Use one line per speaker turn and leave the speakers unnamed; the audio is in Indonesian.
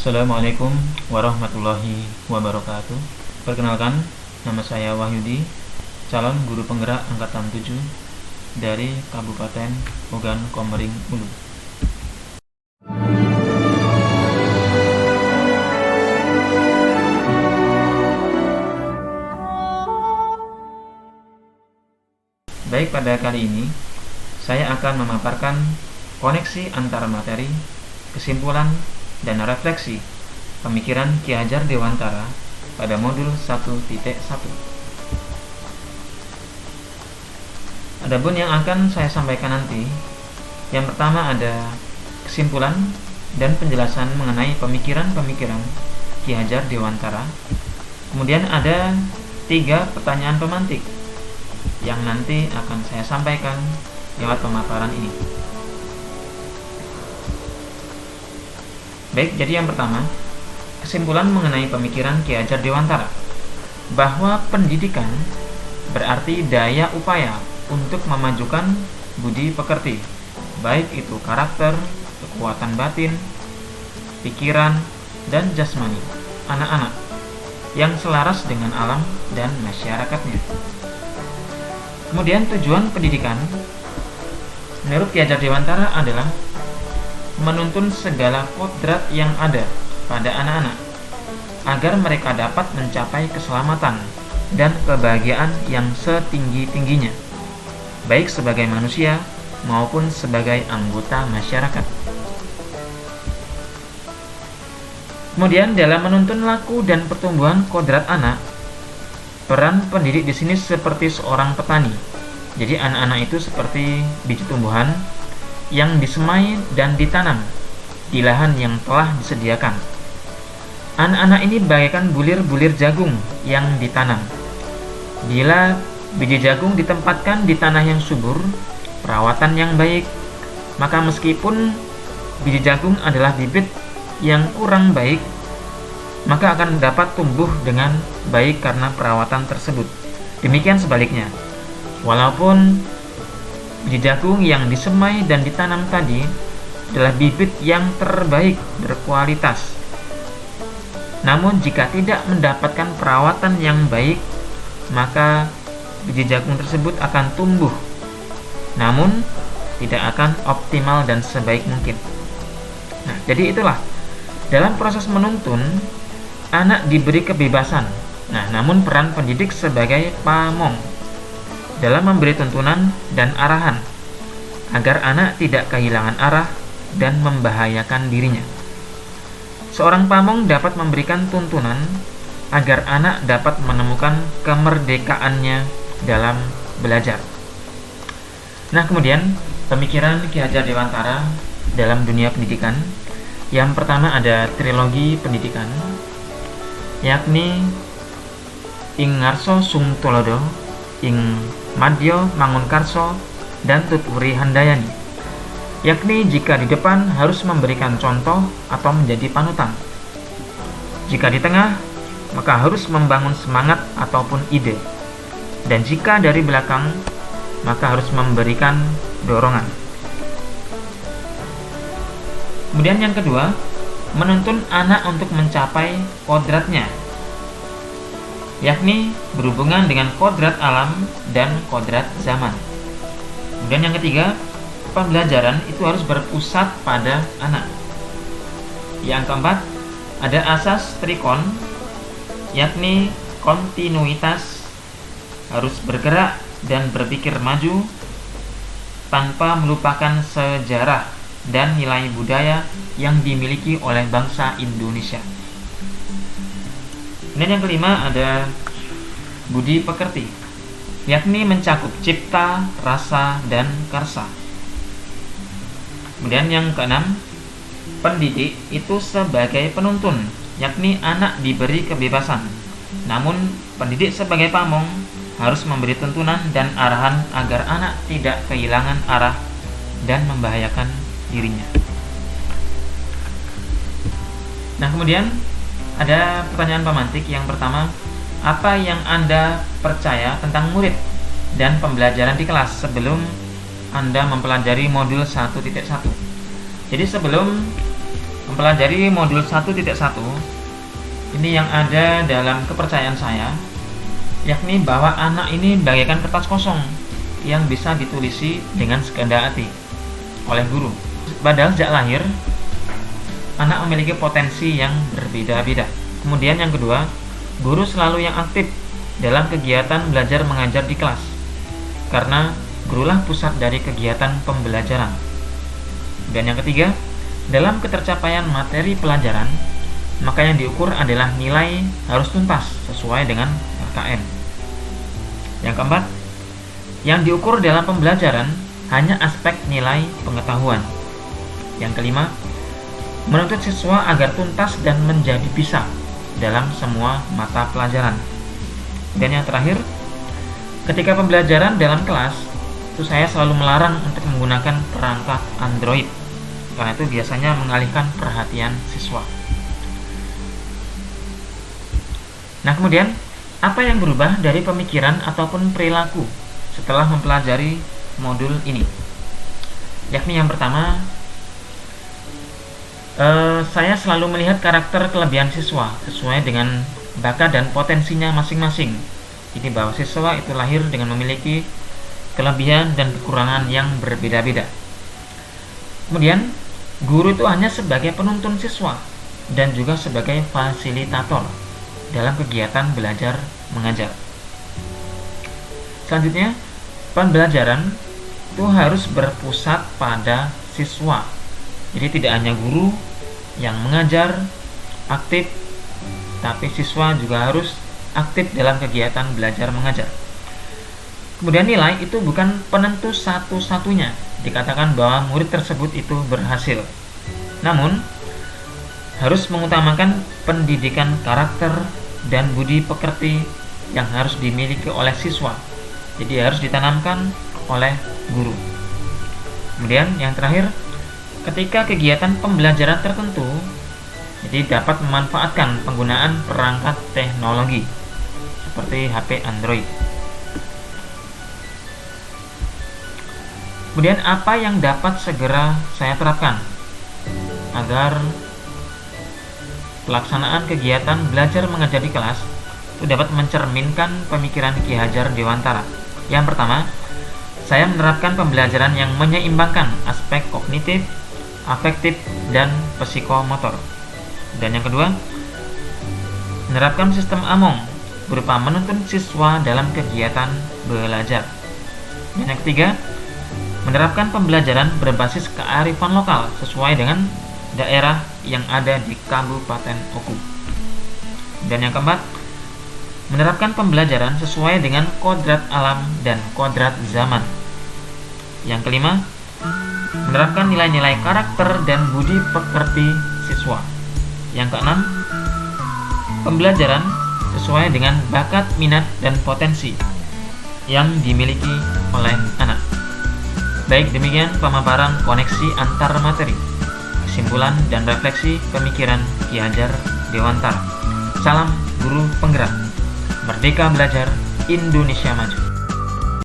Assalamualaikum warahmatullahi wabarakatuh. Perkenalkan, nama saya Wahyudi, calon guru penggerak angkatan 7 dari Kabupaten Ogan Komering Ulu. Baik, pada kali ini saya akan memaparkan koneksi antara materi, kesimpulan, dan refleksi pemikiran Ki Hajar Dewantara pada modul 1.1. Adapun yang akan saya sampaikan nanti, yang pertama ada kesimpulan dan penjelasan mengenai pemikiran-pemikiran Ki Hajar Dewantara. Kemudian ada 3 pertanyaan pemantik yang nanti akan saya sampaikan lewat pemaparan ini. Baik, jadi yang pertama, kesimpulan mengenai pemikiran Ki Hajar Dewantara, bahwa pendidikan berarti daya upaya untuk memajukan budi pekerti, baik itu karakter, kekuatan batin, pikiran, dan jasmani anak-anak yang selaras dengan alam dan masyarakatnya. Kemudian tujuan pendidikan menurut Ki Hajar Dewantara adalah menuntun segala kodrat yang ada pada anak-anak agar mereka dapat mencapai keselamatan dan kebahagiaan yang setinggi-tingginya, baik sebagai manusia maupun sebagai anggota masyarakat. Kemudian dalam menuntun laku dan pertumbuhan kodrat anak, peran pendidik di sini seperti seorang petani. Jadi anak-anak itu seperti biji tumbuhan yang disemai dan ditanam di lahan yang telah disediakan. Anak-anak ini bagaikan bulir-bulir jagung yang ditanam. Bila biji jagung ditempatkan di tanah yang subur, perawatan yang baik, maka meskipun biji jagung adalah bibit yang kurang baik, maka akan dapat tumbuh dengan baik karena perawatan tersebut. Demikian sebaliknya, walaupun biji jagung yang disemai dan ditanam tadi adalah bibit yang terbaik, berkualitas, namun jika tidak mendapatkan perawatan yang baik, maka biji jagung tersebut akan tumbuh, namun tidak akan optimal dan sebaik mungkin. Nah, jadi itulah, dalam proses menuntun, anak diberi kebebasan. Nah, namun peran pendidik sebagai pamong dalam memberi tuntunan dan arahan agar anak tidak kehilangan arah dan membahayakan dirinya. Seorang pamong dapat memberikan tuntunan agar anak dapat menemukan kemerdekaannya dalam belajar. Nah, kemudian pemikiran Ki Hajar Dewantara dalam dunia pendidikan. Yang pertama ada trilogi pendidikan, yakni ing ngarso sung tulodo, ing madya mangunkarso, dan tuturi handayani, yakni jika di depan harus memberikan contoh atau menjadi panutan, jika di tengah maka harus membangun semangat ataupun ide, dan jika dari belakang maka harus memberikan dorongan. Kemudian yang kedua, menuntun anak untuk mencapai kodratnya, yakni berhubungan dengan kodrat alam dan kodrat zaman. Kemudian yang ketiga, pembelajaran itu harus berpusat pada anak. Yang keempat, ada asas trikon, yakni kontinuitas, harus bergerak dan berpikir maju tanpa melupakan sejarah dan nilai budaya yang dimiliki oleh bangsa Indonesia. Dan yang kelima ada budi pekerti, yakni mencakup cipta, rasa, dan karsa. Kemudian yang keenam, pendidik itu sebagai penuntun, yakni anak diberi kebebasan, namun pendidik sebagai pamong harus memberi tuntunan dan arahan agar anak tidak kehilangan arah dan membahayakan dirinya. Nah, kemudian ada pertanyaan pemantik. Yang pertama, apa yang Anda percaya tentang murid dan pembelajaran di kelas sebelum Anda mempelajari modul 1.1? Jadi sebelum Mempelajari modul 1.1, ini yang ada dalam kepercayaan saya, yakni bahwa anak ini bagaikan kertas kosong yang bisa ditulisi dengan sekehendak hati oleh guru. Padahal sejak lahir, anak memiliki potensi yang berbeda-beda. Kemudian yang kedua, guru selalu yang aktif dalam kegiatan belajar mengajar di kelas, karena gurulah pusat dari kegiatan pembelajaran. Dan yang ketiga, dalam ketercapaian materi pelajaran, maka yang diukur adalah nilai harus tuntas sesuai dengan RKM. Yang keempat, yang diukur dalam pembelajaran hanya aspek nilai pengetahuan. Yang kelima, menuntut siswa agar tuntas dan menjadi bisa dalam semua mata pelajaran. Dan yang terakhir, ketika pembelajaran dalam kelas, itu saya selalu melarang untuk menggunakan perangkat Android, karena itu biasanya mengalihkan perhatian siswa. Nah, kemudian apa yang berubah dari pemikiran ataupun perilaku setelah mempelajari modul ini? Yakni yang pertama, saya selalu melihat karakter kelebihan siswa sesuai dengan bakat dan potensinya masing-masing. Jadi bahwa siswa itu lahir dengan memiliki kelebihan dan kekurangan yang berbeda-beda. Kemudian, guru itu hanya sebagai penuntun siswa dan juga sebagai fasilitator dalam kegiatan belajar mengajar. Selanjutnya, pembelajaran itu harus berpusat pada siswa. Jadi tidak hanya guru yang mengajar aktif, tapi siswa juga harus aktif dalam kegiatan belajar mengajar. Kemudian nilai itu bukan penentu satu-satunya dikatakan bahwa murid tersebut itu berhasil. Namun, harus mengutamakan pendidikan karakter dan budi pekerti yang harus dimiliki oleh siswa. Jadi harus ditanamkan oleh guru. Kemudian yang terakhir, ketika kegiatan pembelajaran tertentu, jadi dapat memanfaatkan penggunaan perangkat teknologi seperti HP Android. Kemudian apa yang dapat segera saya terapkan agar pelaksanaan kegiatan belajar mengajar di kelas itu dapat mencerminkan pemikiran Ki Hajar Dewantara? Yang pertama, saya menerapkan pembelajaran yang menyeimbangkan aspek kognitif, afektif, dan psikomotor. Dan yang kedua, menerapkan sistem AMONG berupa menuntun siswa dalam kegiatan belajar. Dan yang ketiga, menerapkan pembelajaran berbasis kearifan lokal sesuai dengan daerah yang ada di Kabupaten Oku. Dan yang keempat, menerapkan pembelajaran sesuai dengan kodrat alam dan kodrat zaman. Yang kelima, menerapkan nilai-nilai karakter dan budi pekerti siswa. Yang keenam, pembelajaran sesuai dengan bakat, minat, dan potensi yang dimiliki oleh anak. Baik, demikian pemaparan koneksi antar materi, kesimpulan dan refleksi pemikiran Ki Hajar Dewantara. Salam guru penggerak, merdeka belajar, Indonesia maju.